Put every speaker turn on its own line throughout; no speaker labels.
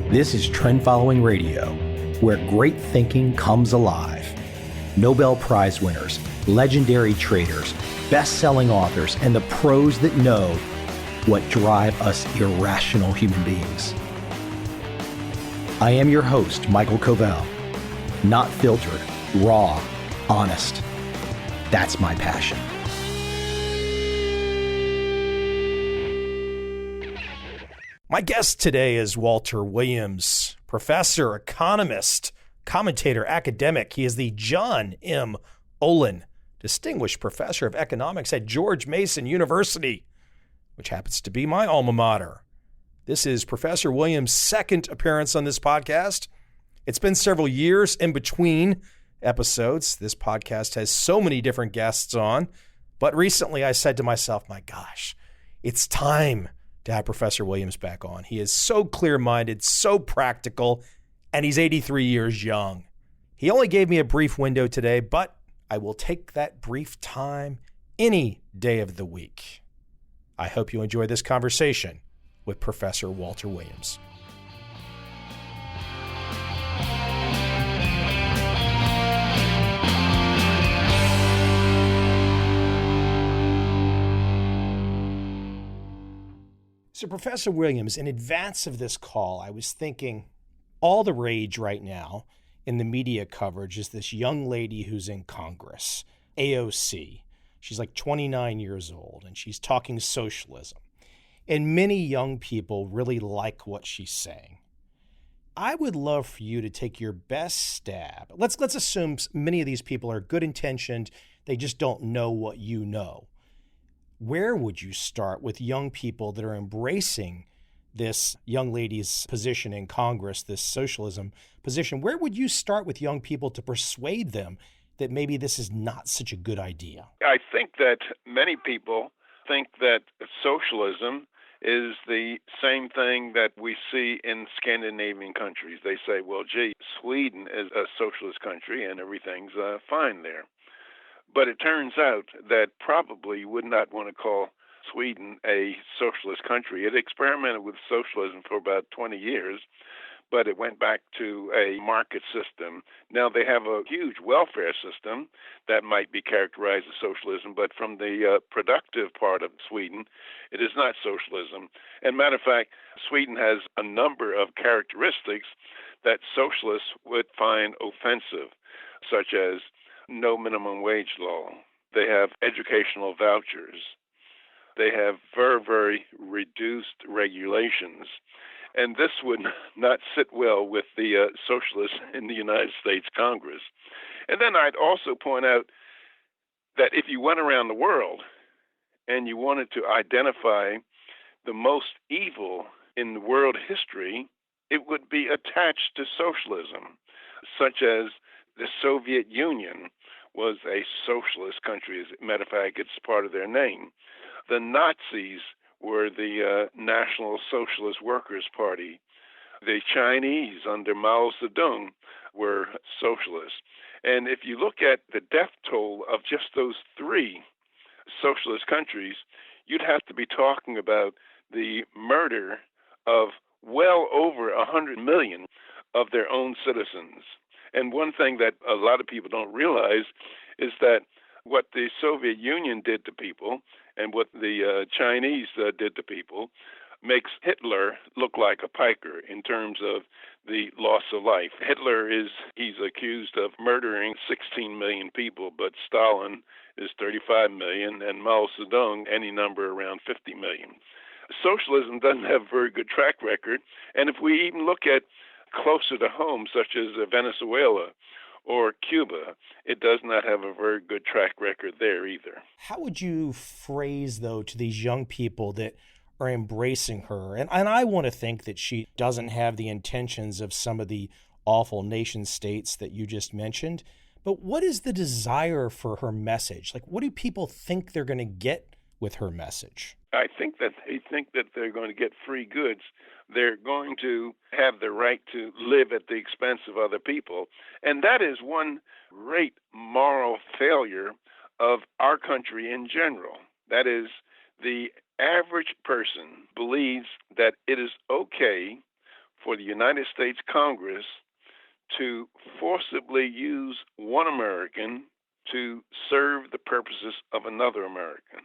This is Trend Following Radio, where great thinking comes alive. Nobel Prize winners, legendary traders, best-selling authors, and the pros that know what drive us irrational human beings. I am your host, MICHAEL COVEL. Not filtered, raw, honest. That's my passion. My guest today is Walter Williams, professor, economist, commentator, academic. He is the John M. Olin Distinguished Professor of Economics at George Mason University, which happens to be my alma mater. This is Professor Williams' second appearance on this podcast. It's been several years in between episodes. This podcast has so many different guests on, but recently I said to myself, my gosh, it's time to have Professor Williams back on. He is so clear-minded, so practical, and he's 83 years young. He only gave me a brief window today, but I will take that brief time any day of the week. I hope you enjoy this conversation with Professor Walter Williams. So, Professor Williams, in advance of this call, I was thinking all the rage right now in the media coverage is this young lady who's in Congress, AOC. She's like 29 years old, and she's talking socialism. And many young people really like what she's saying. I would love for you to take your best stab. Let's assume many of these people are good-intentioned. They just don't know what you know. Where would you start with young people that are embracing this young lady's position in Congress, this socialism position? Where would you start with young people to persuade them that maybe this is not such a good idea?
I think that many people think that socialism is the same thing that we see in Scandinavian countries. They say, well, gee, Sweden is a socialist country and everything's fine there. But it turns out that probably you would not want to call Sweden a socialist country. It experimented with socialism for about 20 years, but it went back to a market system. Now they have a huge welfare system that might be characterized as socialism, but from the productive part of Sweden, it is not socialism. And matter of fact, Sweden has a number of characteristics that socialists would find offensive, such as no minimum wage law. They have educational vouchers. They have very, very reduced regulations. And this would not sit well with the socialists in the United States Congress. And then I'd also point out that if you went around the world and you wanted to identify the most evil in the world history, it would be attached to socialism, such as the Soviet Union was a socialist country. As a matter of fact, it's part of their name. The Nazis were the National Socialist Workers' Party. The Chinese under Mao Zedong were socialists. And if you look at the death toll of just those three socialist countries, you'd have to be talking about the murder of well over 100 million of their own citizens. And one thing that a lot of people don't realize is that what the Soviet Union did to people and what the Chinese did to people makes Hitler look like a piker in terms of the loss of life. He's accused of murdering 16 million people, but Stalin is 35 million and Mao Zedong any number around 50 million. Socialism doesn't have a very good track record. And if we even look at closer to home, such as Venezuela or Cuba, it does not have a very good track record there either.
How would you phrase, though, to these young people that are embracing her? And I want to think that she doesn't have the intentions of some of the awful nation states that you just mentioned, but what is the desire for her message? Like, what do people think they're going to get with her message?
I think that they think that they're going to get free goods. They're going to have the right to live at the expense of other people. And that is one great moral failure of our country in general. That is, the average person believes that it is okay for the United States Congress to forcibly use one American to serve the purposes of another American.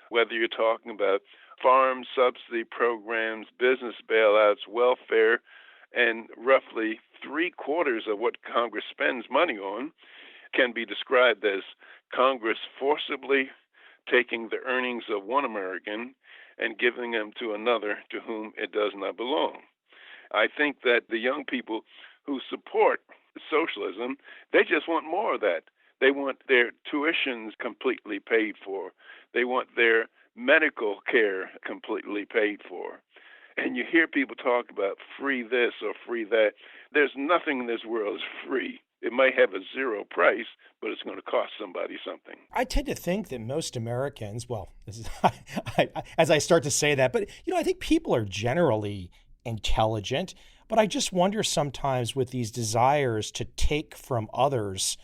Whether you're talking about farm subsidy programs, business bailouts, welfare, and roughly 3/4 of what Congress spends money on can be described as Congress forcibly taking the earnings of one American and giving them to another to whom it does not belong. I think that the young people who support socialism, they just want more of that. They want their tuitions completely paid for. They want their medical care completely paid for. And you hear people talk about free this or free that. There's nothing in this world is free. It might have a zero price, but it's going to cost somebody something.
I tend to think that most Americans, well, this is, as I start to say that, but I think people are generally intelligent, but I just wonder sometimes with these desires to take from others,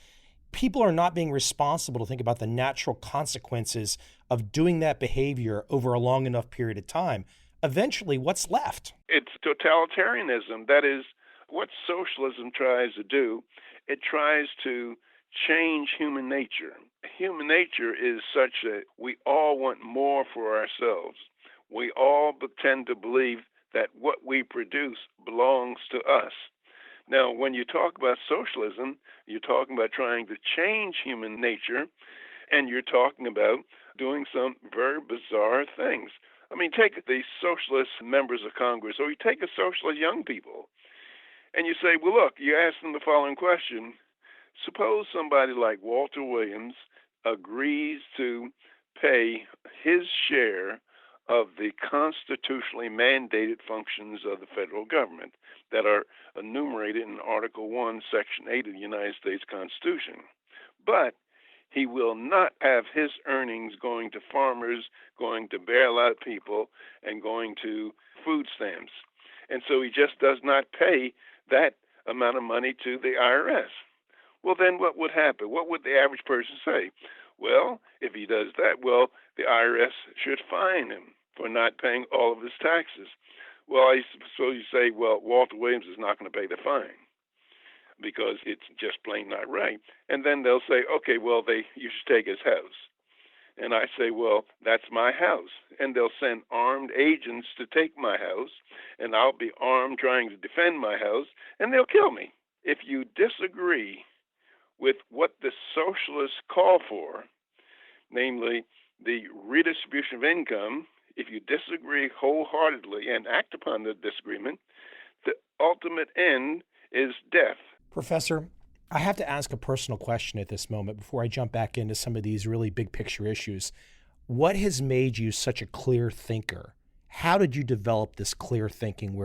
people are not being responsible to think about the natural consequences of doing that behavior over a long enough period of time. Eventually, what's left?
It's totalitarianism. That is what socialism tries to do. It tries to change human nature. Human nature is such that we all want more for ourselves. We all tend to believe that what we produce belongs to us. Now, when you talk about socialism, you're talking about trying to change human nature, and you're talking about doing some very bizarre things. I mean, take the socialist members of Congress, or you take a socialist young people, and you say, well, look, you ask them the following question. Suppose somebody like Walter Williams agrees to pay his share of the constitutionally mandated functions of the federal government that are enumerated in Article 1, Section 8 of the United States Constitution. But he will not have his earnings going to farmers, going to bailout people, and going to food stamps. And so he just does not pay that amount of money to the IRS. Well, then what would happen? What would the average person say? Well, if he does that, well, the IRS should fine him for not paying all of his taxes. Well, I suppose you say, well, Walter Williams is not going to pay the fine because it's just plain not right. And then they'll say, okay, well, you should take his house. And I say, well, that's my house. And they'll send armed agents to take my house, and I'll be armed trying to defend my house, and they'll kill me. If you disagree with what the socialists call for, namely the redistribution of income, if you disagree wholeheartedly and act upon the disagreement, the ultimate end is death.
Professor, I have to ask a personal question at this moment before I jump back into some of these really big picture issues. What has made you such a clear thinker? How did you develop this clear thinking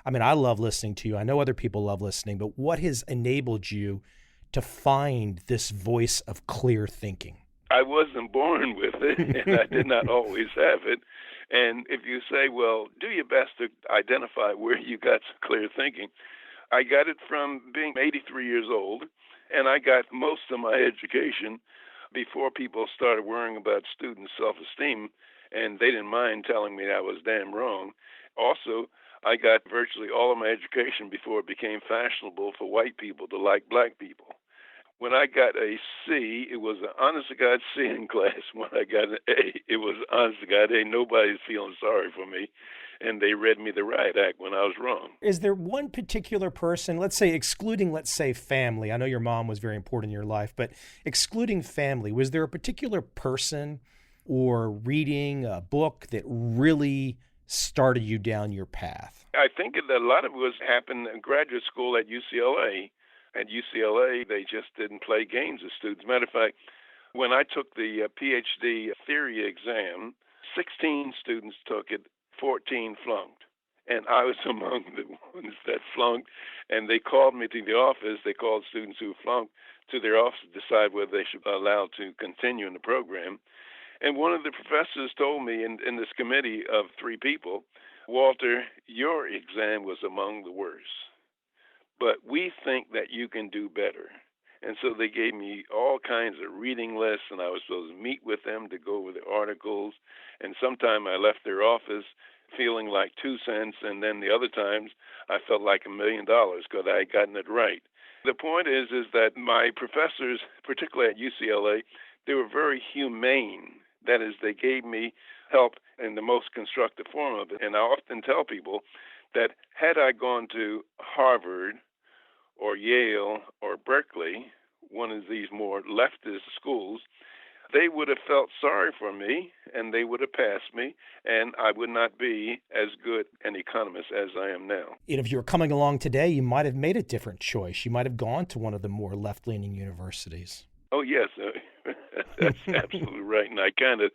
I love listening to you. I know other people love listening, but what has enabled you to find this voice of clear thinking?
I wasn't born with it, and I did not always have it. And if you say, well, do your best to identify where you got clear thinking, I got it from being 83 years old, and I got most of my education before people started worrying about student self-esteem, and they didn't mind telling me I was damn wrong. Also, I got virtually all of my education before it became fashionable for white people to like black people. When I got a C, it was an honest-to-God C in class. When I got an A, it was honest-to-God A. Nobody's feeling sorry for me, and they read me the riot act when I was wrong.
Is there one particular person, excluding family? I know your mom was very important in your life, but excluding family, was there a particular person or reading a book that really started you down your path?
I think that a lot of it happened in graduate school at UCLA. At UCLA, they just didn't play games with students. Matter of fact, when I took the PhD theory exam, 16 students took it, 14 flunked. And I was among the ones that flunked. And they called me to the office. They called students who flunked to their office to decide whether they should be allowed to continue in the program. And one of the professors told me in this committee of 3 people, Walter, your exam was among the worst. But we think that you can do better. And so they gave me all kinds of reading lists, and I was supposed to meet with them to go over the articles. And sometime I left their office feeling like 2 cents, and then the other times I felt like $1 million because I had gotten it right. The point is that my professors, particularly at UCLA, they were very humane. That is, they gave me help in the most constructive form of it. And I often tell people that had I gone to Harvard or Yale or Berkeley, one of these more leftist schools, they would have felt sorry for me and they would have passed me, and I would not be as good an economist as I am now.
If you were coming along today, you might have made a different choice. You might have gone to one of the more left-leaning universities.
Oh, yes, that's absolutely right. And I kind of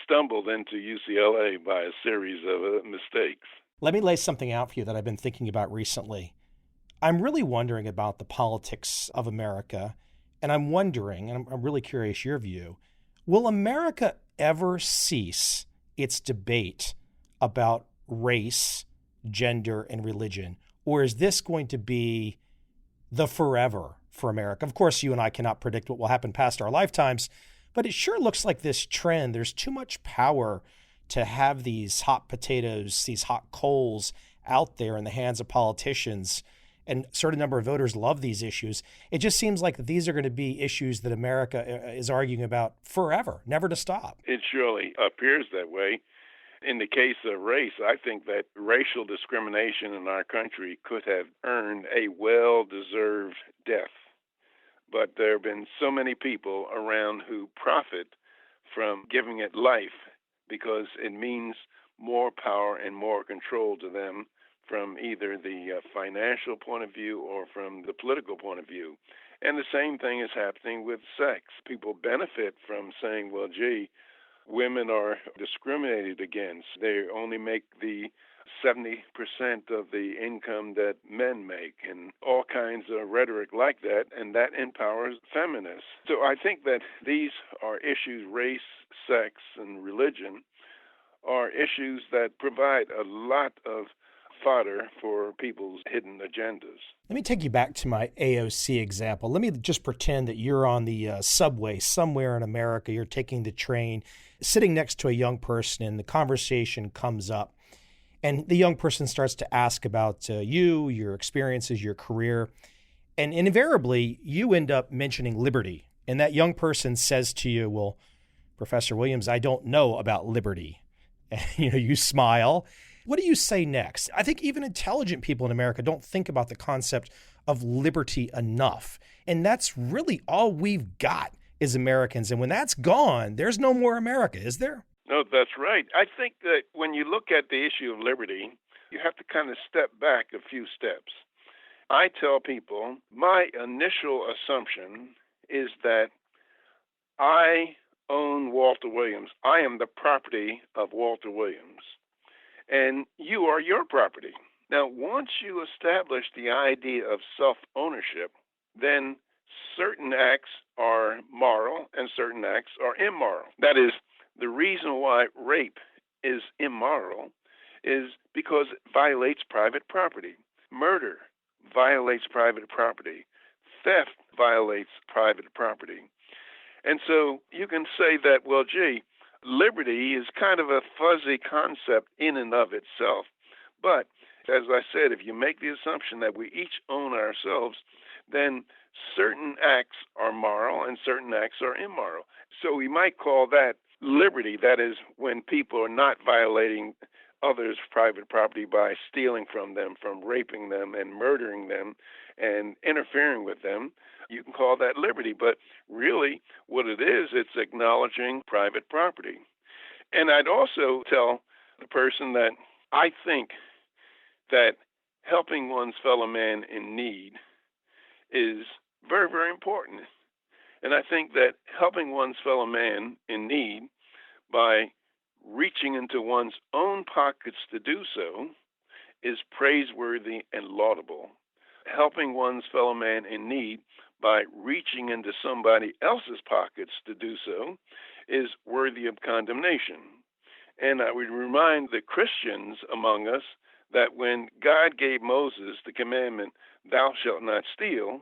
stumbled into UCLA by a series of mistakes.
Let me lay something out for you that I've been thinking about recently. I'm really wondering about the politics of America, and I'm wondering, and I'm really curious your view, will America ever cease its debate about race, gender, and religion? Or is this going to be the forever for America? Of course, you and I cannot predict what will happen past our lifetimes, but it sure looks like this trend. There's too much power to have these hot potatoes, these hot coals out there in the hands of politicians. And a certain number of voters love these issues. It just seems like these are going to be issues that America is arguing about forever, never to stop.
It surely appears that way. In the case of race, I think that racial discrimination in our country could have earned a well-deserved death. But there have been so many people around who profit from giving it life because it means more power and more control to them from either the financial point of view or from the political point of view. And the same thing is happening with sex. People benefit from saying, well, gee, women are discriminated against. They only make the 70% of the income that men make, and all kinds of rhetoric like that, and that empowers feminists. So I think that these are issues, race, sex, and religion, are issues that provide a lot of fodder for people's hidden agendas.
Let me take you back to my AOC example. Let me just pretend that you're on the subway somewhere in America. You're taking the train, sitting next to a young person, and the conversation comes up. And the young person starts to ask about you, your experiences, your career. And invariably, you end up mentioning liberty. And that young person says to you, well, Professor Williams, I don't know about liberty. And, you smile. What do you say next? I think even intelligent people in America don't think about the concept of liberty enough. And that's really all we've got as Americans. And when that's gone, there's no more America, is there?
No, that's right. I think that when you look at the issue of liberty, you have to kind of step back a few steps. I tell people my initial assumption is that I own Walter Williams. I am the property of Walter Williams. And you are your property. Now, once you establish the idea of self-ownership, then certain acts are moral and certain acts are immoral. That is, the reason why rape is immoral is because it violates private property. Murder violates private property. Theft violates private property. And so you can say that, well, gee, liberty is kind of a fuzzy concept in and of itself. But as I said, if you make the assumption that we each own ourselves, then certain acts are moral and certain acts are immoral. So we might call that liberty. That is, when people are not violating others' private property by stealing from them, from raping them and murdering them and interfering with them. You can call that liberty, but really what it is, it's acknowledging private property. And I'd also tell the person that I think that helping one's fellow man in need is very, very important. And I think that helping one's fellow man in need by reaching into one's own pockets to do so is praiseworthy and laudable. Helping one's fellow man in need by reaching into somebody else's pockets to do so is worthy of condemnation. And I would remind the Christians among us that when God gave Moses the commandment, thou shalt not steal,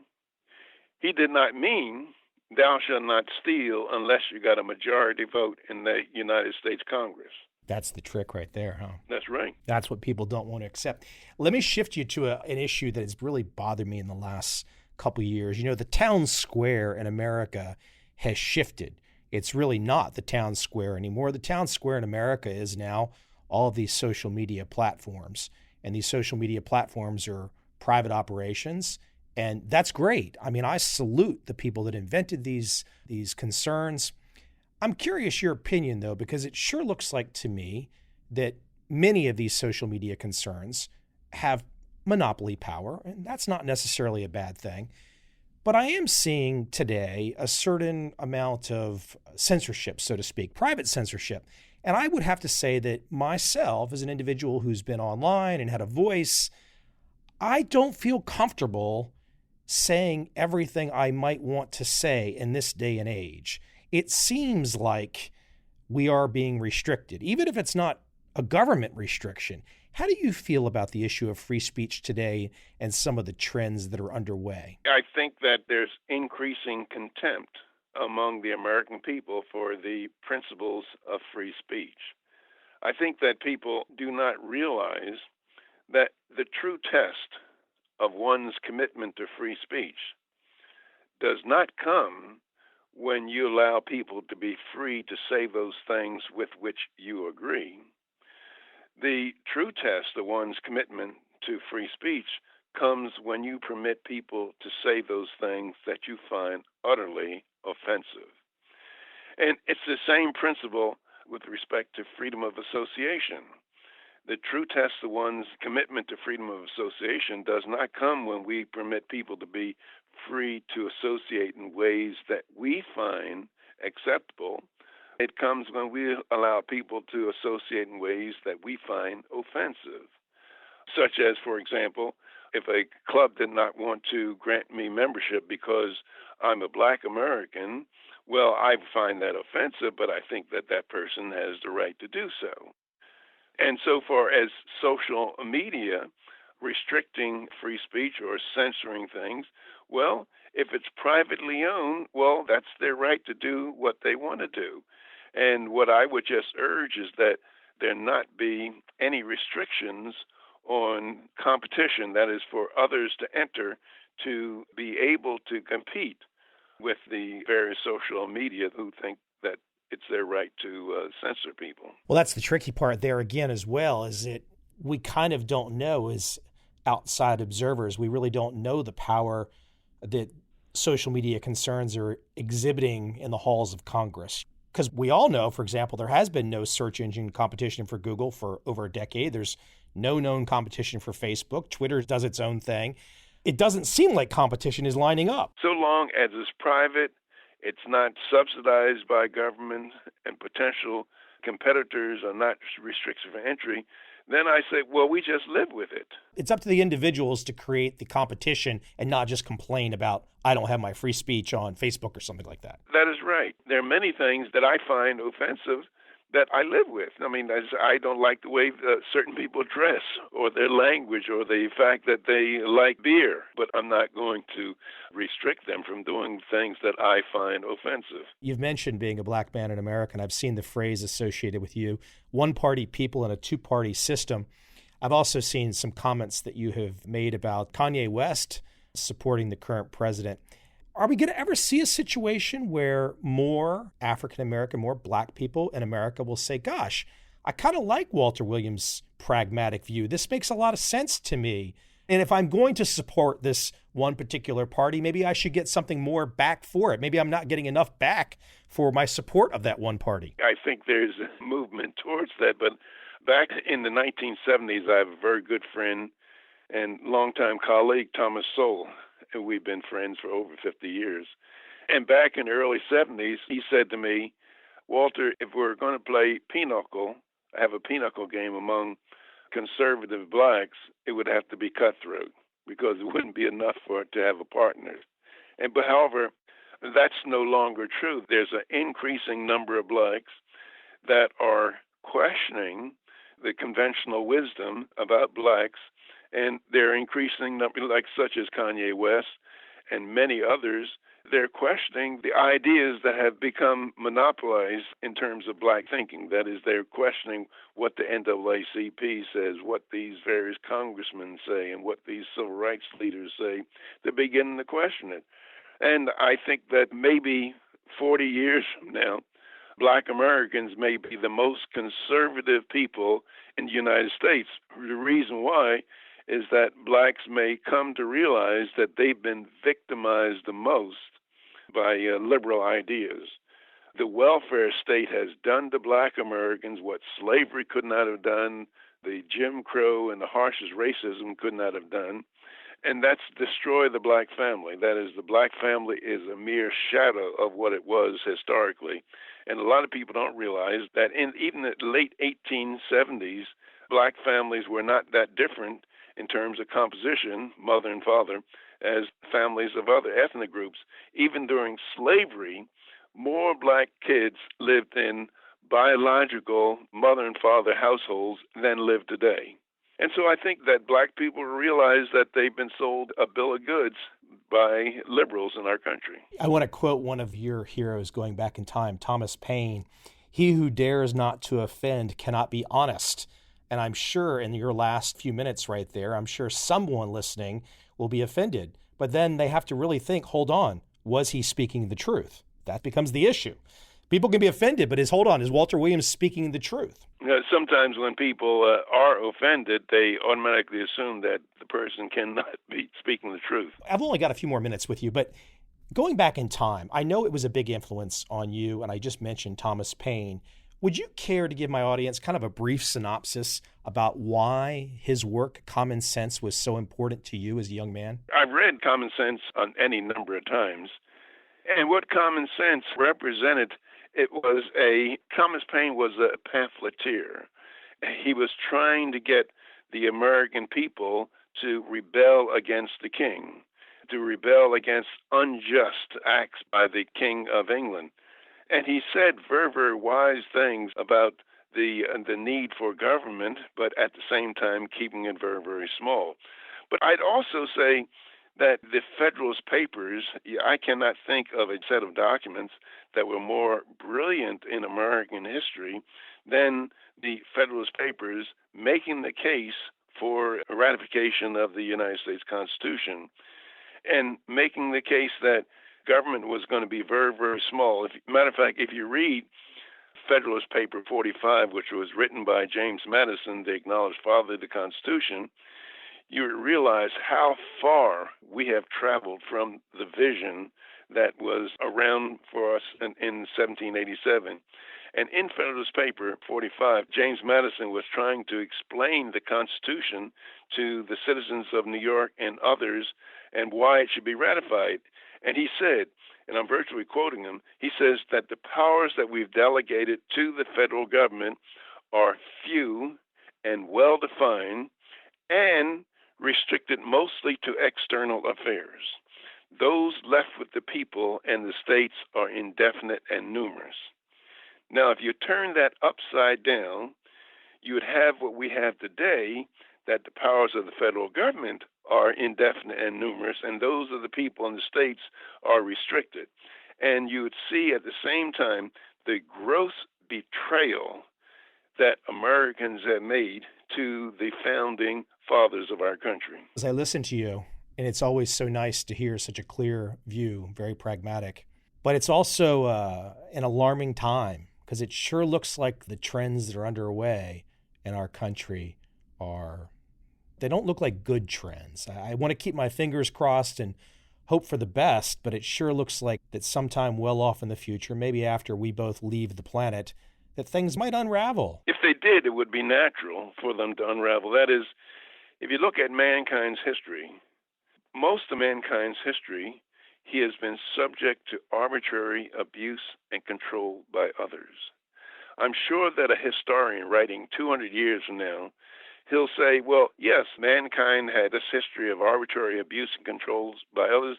he did not mean thou shalt not steal unless you got a majority vote in the United States Congress.
That's the trick right there, huh?
That's right.
That's what people don't want to accept. Let me shift you to an issue that has really bothered me in the last couple of years. You know, the town square in America has shifted. It's really not the town square anymore. The town square in America is now all of these social media platforms. And these social media platforms are private operations. And that's great. I mean, I salute the people that invented these concerns. I'm curious your opinion, though, because it sure looks like to me that many of these social media concerns have monopoly power, and that's not necessarily a bad thing. But I am seeing today a certain amount of censorship, so to speak, private censorship. And I would have to say that myself, as an individual who's been online and had a voice, I don't feel comfortable saying everything I might want to say in this day and age. It seems like we are being restricted, even if it's not a government restriction. How do you feel about the issue of free speech today and some of the trends that are underway?
I think that there's increasing contempt among the American people for the principles of free speech. I think that people do not realize that the true test of one's commitment to free speech does not come when you allow people to be free to say those things with which you agree. The true test of one's commitment to free speech comes when you permit people to say those things that you find utterly offensive. And it's the same principle with respect to freedom of association. The true test of one's commitment to freedom of association does not come when we permit people to be free to associate in ways that we find acceptable. It comes when we allow people to associate in ways that we find offensive, such as, for example, if a club did not want to grant me membership because I'm a Black American, well, I find that offensive, but I think that that person has the right to do so. And so far as social media restricting free speech or censoring things, well, if it's privately owned, well, that's their right to do what they want to do. And what I would just urge is that there not be any restrictions on competition, that is, for others to enter to be able to compete with the various social media who think that it's their right to censor people.
Well, that's the tricky part there again as well, is that we kind of don't know as outside observers. We really don't know the power that social media concerns are exhibiting in the halls of Congress. Because we all know, for example, there has been no search engine competition for Google for over a decade. There's no known competition for Facebook. Twitter does its own thing. It doesn't seem like competition is lining up.
So long as it's private, it's not subsidized by government, and potential competitors are not restricted for entry, then I say, well, we just live with it.
It's up to the individuals to create the competition and not just complain about, I don't have my free speech on Facebook or something like that.
That is right. There are many things that I find offensive that I live with. I mean, I don't like the way certain people dress or their language or the fact that they like beer, but I'm not going to restrict them from doing things that I find offensive.
You've mentioned being a Black man in America, and I've seen the phrase associated with you, one-party people in a two-party system. I've also seen some comments that you have made about Kanye West supporting the current president. Are we going to ever see a situation where more African-American, more Black people in America will say, gosh, I kind of like Walter Williams' pragmatic view. This makes a lot of sense to me. And if I'm going to support this one particular party, maybe I should get something more back for it. Maybe I'm not getting enough back for my support of that one party.
I think there's a movement towards that. But back in the 1970s, I have a very good friend and longtime colleague, Thomas Paine. And we've been friends for over 50 years. And back in the early 70s, he said to me, Walter, if we're going to play pinochle, have a pinochle game among conservative Blacks, it would have to be cutthroat because it wouldn't be enough for it to have a partner. But however, that's no longer true. There's an increasing number of Blacks that are questioning the conventional wisdom about Blacks. And there are increasing numbers, like such as Kanye West and many others, they're questioning the ideas that have become monopolized in terms of black thinking. That is, they're questioning what the NAACP says, what these various congressmen say, and what these civil rights leaders say. They're beginning to question it. And I think that maybe 40 years from now, black Americans may be the most conservative people in the United States. The reason why is that blacks may come to realize that they've been victimized the most by liberal ideas. The welfare state has done to black Americans what slavery could not have done, the Jim Crow and the harshest racism could not have done, and that's destroy the black family. That is, the black family is a mere shadow of what it was historically. And a lot of people don't realize that even in the late 1870s, black families were not that different in terms of composition, mother and father, as families of other ethnic groups. Even during slavery, more black kids lived in biological mother and father households than live today. And so I think that black people realize that they've been sold a bill of goods by liberals in our country.
I want to quote one of your heroes going back in time, Thomas Paine. He who dares not to offend cannot be honest. And I'm sure in your last few minutes right there, I'm sure someone listening will be offended. But then they have to really think, hold on, was he speaking the truth? That becomes the issue. People can be offended, but is Walter Williams speaking the truth?
Sometimes when people are offended, they automatically assume that the person cannot be speaking the truth.
I've only got a few more minutes with you, but going back in time, I know it was a big influence on you, and I just mentioned Thomas Paine. Would you care to give my audience kind of a brief synopsis about why his work, Common Sense, was so important to you as a young man?
I've read Common Sense on any number of times, and what Common Sense represented, Thomas Paine was a pamphleteer. He was trying to get the American people to rebel against the king, to rebel against unjust acts by the King of England. And he said very, very wise things about the need for government, but at the same time keeping it very, very small. But I'd also say that the Federalist Papers, I cannot think of a set of documents that were more brilliant in American history than the Federalist Papers making the case for ratification of the United States Constitution and making the case that government was going to be very, very small. Matter of fact, if you read Federalist Paper 45, which was written by James Madison, the acknowledged father of the Constitution, you realize how far we have traveled from the vision that was around for us in 1787. And in Federalist Paper 45, James Madison was trying to explain the Constitution to the citizens of New York and others and why it should be ratified. And he said, and I'm virtually quoting him, he says that the powers that we've delegated to the federal government are few and well-defined and restricted mostly to external affairs. Those left with the people and the states are indefinite and numerous. Now, if you turn that upside down, you would have what we have today, that the powers of the federal government are indefinite and numerous, and those of the people in the states are restricted. And you would see at the same time the gross betrayal that Americans have made to the founding fathers of our country.
As I listen to you, and it's always so nice to hear such a clear view, very pragmatic, but it's also an alarming time because it sure looks like the trends that are underway in our country they don't look like good trends. I want to keep my fingers crossed and hope for the best, but it sure looks like that sometime well off in the future, maybe after we both leave the planet, that things might unravel.
If they did, it would be natural for them to unravel. That is, if you look at mankind's history, most of mankind's history, he has been subject to arbitrary abuse and control by others. I'm sure that a historian writing 200 years from now, he'll say, well, yes, mankind had this history of arbitrary abuse and controls by others,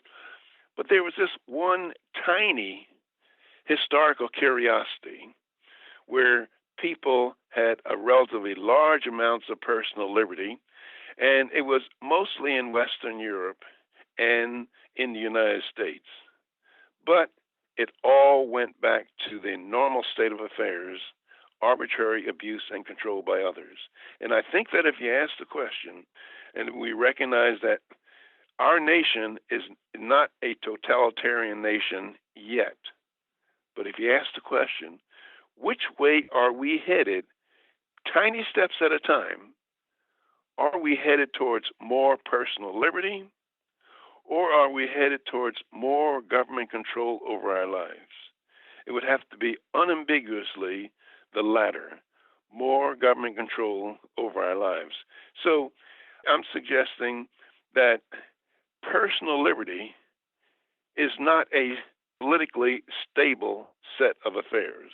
but there was this one tiny historical curiosity where people had a relatively large amounts of personal liberty, and it was mostly in Western Europe and in the United States. But it all went back to the normal state of affairs, arbitrary abuse and control by others. And I think that if you ask the question, and we recognize that our nation is not a totalitarian nation yet, but if you ask the question, which way are we headed, tiny steps at a time? Are we headed towards more personal liberty, or are we headed towards more government control over our lives? It would have to be unambiguously the latter, more government control over our lives. So I'm suggesting that personal liberty is not a politically stable set of affairs,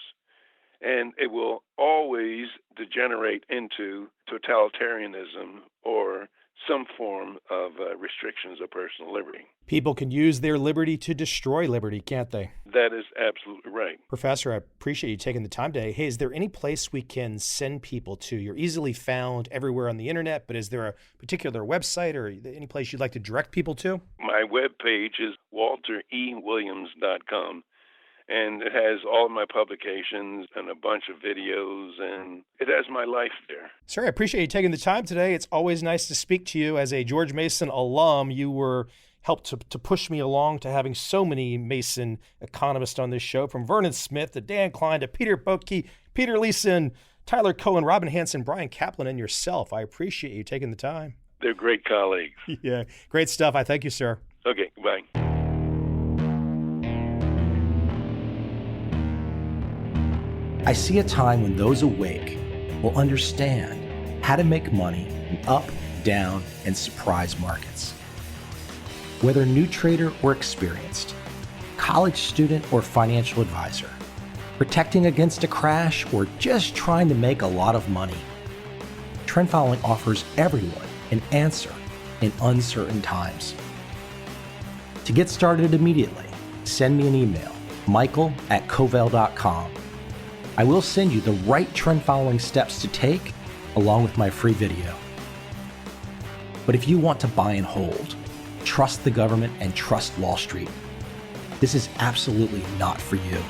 and it will always degenerate into totalitarianism or some form of restrictions of personal liberty.
People can use their liberty to destroy liberty, can't they?
That is absolutely right.
Professor, I appreciate you taking the time today. Hey, is there any place we can send people to? You're easily found everywhere on the internet, but is there a particular website or any place you'd like to direct people to?
My webpage is walterewilliams.com, and it has all of my publications and a bunch of videos, and it has my life there.
Sir, I appreciate you taking the time today. It's always nice to speak to you. As a George Mason alum, you were helped to push me along to having so many Mason economists on this show, from Vernon Smith to Dan Klein to Peter Boettke, Peter Leeson, Tyler Cohen, Robin Hanson, Brian Kaplan, and yourself. I appreciate you taking the time.
They're great colleagues.
Yeah, great stuff. I thank you, sir.
Okay, bye.
I see a time when those awake will understand how to make money in up, down, and surprise markets. Whether new trader or experienced, college student or financial advisor, protecting against a crash or just trying to make a lot of money, trend following offers everyone an answer in uncertain times. To get started immediately, send me an email, michael@covel.com. I will send you the right trend following steps to take along with my free video. But if you want to buy and hold, trust the government and trust Wall Street, this is absolutely not for you.